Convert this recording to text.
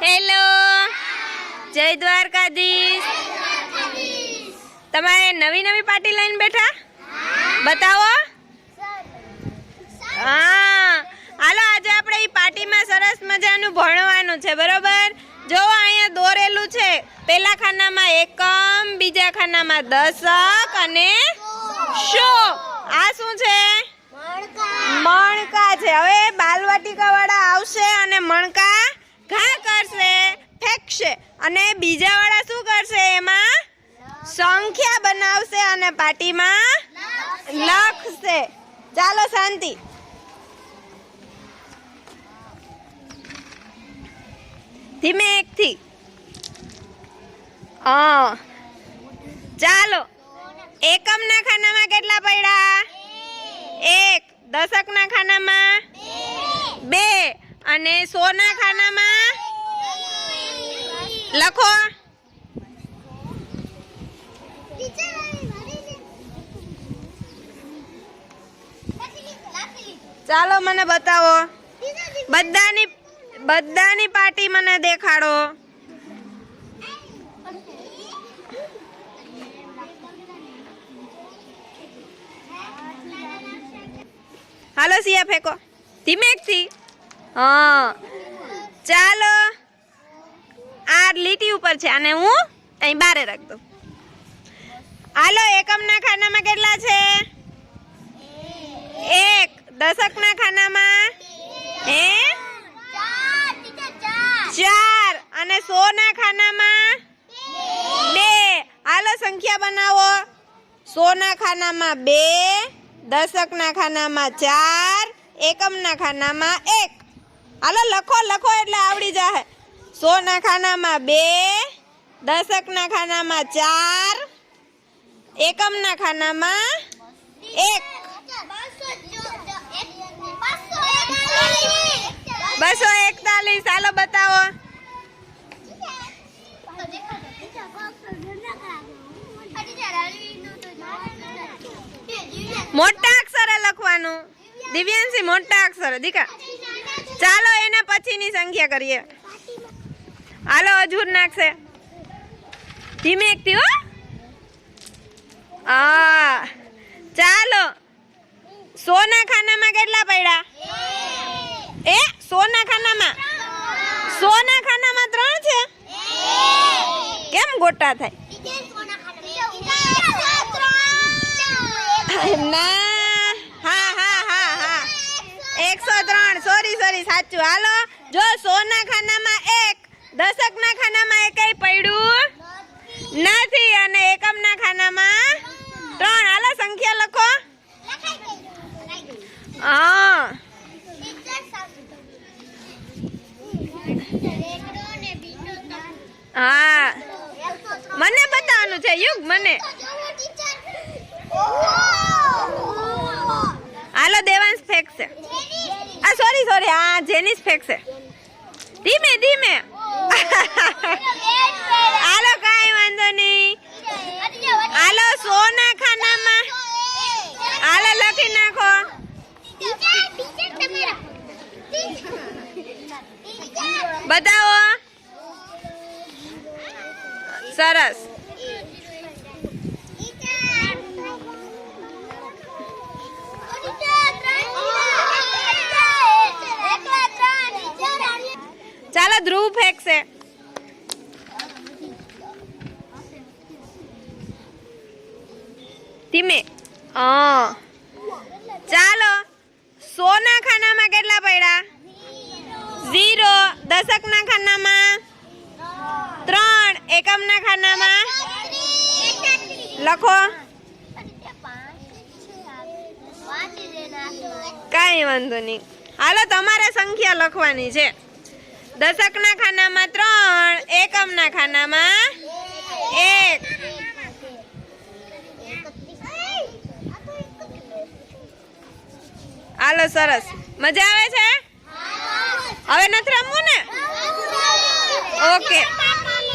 Hello जय द्वारकाधीश। तमारे नवी नवी party line बैठा बताओ। हाँ हालो आज आपणे ई पार्टी में सरस मजानुं भणवानुं छे बरोबर। जो अहींया दोरेलुं छे पेला खाना में एकम, बीजा खाना में दशक अने शो। आ शुं छे? मणका छे। हवे बालवाटिका वाळा आवशे अने मणका घा करशे, फेंकशे अने बीजा वाळा शुं करशे एमां संख्या बनावशे अने पाटीमां लखशे। चालो शांति। धीमे एक थी। हाँ चालो एकम ना खाना में केटला पड्या? एक। दशक ना खाना में बे अने 100 ना खाना में लखो। चालो मने बताओ बधानी पार्टी मने देखाड़ो। हालो सिया फेंको धीमे थी। हाँ चालो आ લીટી ઉપર છે અને હું અહીં બારે રાખ દઉં। હાલો એકમ ના ખાનામાં કેટલા છે? 1। દશક ના ખાનામાં હે 4 અને 100 ના ખાનામાં 2। હાલો સંખ્યા બનાવો। 100 ના ખાનામાં 2, दशक ना खाना में 4, एकम ना खाना में 1। हालो लखो लखो एटले आवड़ी जाए। 100 ना खाना में 2, दशक ना खाना में 4, एकम ना खाना में 1। 241। हालो बताओ। मोटा अक्षरे लखवानुं। दिव्यांशी मोटा अक्षरे दीका। चालो एना पछीनी संख्या करीए। हालो अजूर नाखशे धीमे एकथी हो। चालो 100 ना खाना में केटला पड्या? 100 ना खाना में 3 छे। केम गोटा थाय? ना हाँ हाँ हाँ हाँ 103। सॉरी साचू। हालो जो 100 ना खाना में 1, दशक ना खाना में 1 पड्यू नहीं अने एकम ना खाना में 3। हालो संख्या लखो। हाँ हाँ मने बतावानुं छे युग मने। हालो देवांश फेंकशे। सॉरी हाँ जेनिस फेंकशे। धीमे धीमे। हालो काई वांधो नहीं। हालो 100 ना खाना में हालो लखी नाखो। बताओ। सरस। चालो ध्रुव फेंकशे। धीमे। चालो 100 ना खाना में केटला पड्या? 0। दशक ना खाना में 3, एकम ना खाना में लखो। काई वांधो नहीं। हालो तमारे संख्या लखवानी छे। दशक ना खाना में 3, एकम ना खाना में 1। हालो सरस मजा आवे छे? हवे नथी रमવું ને? ओके।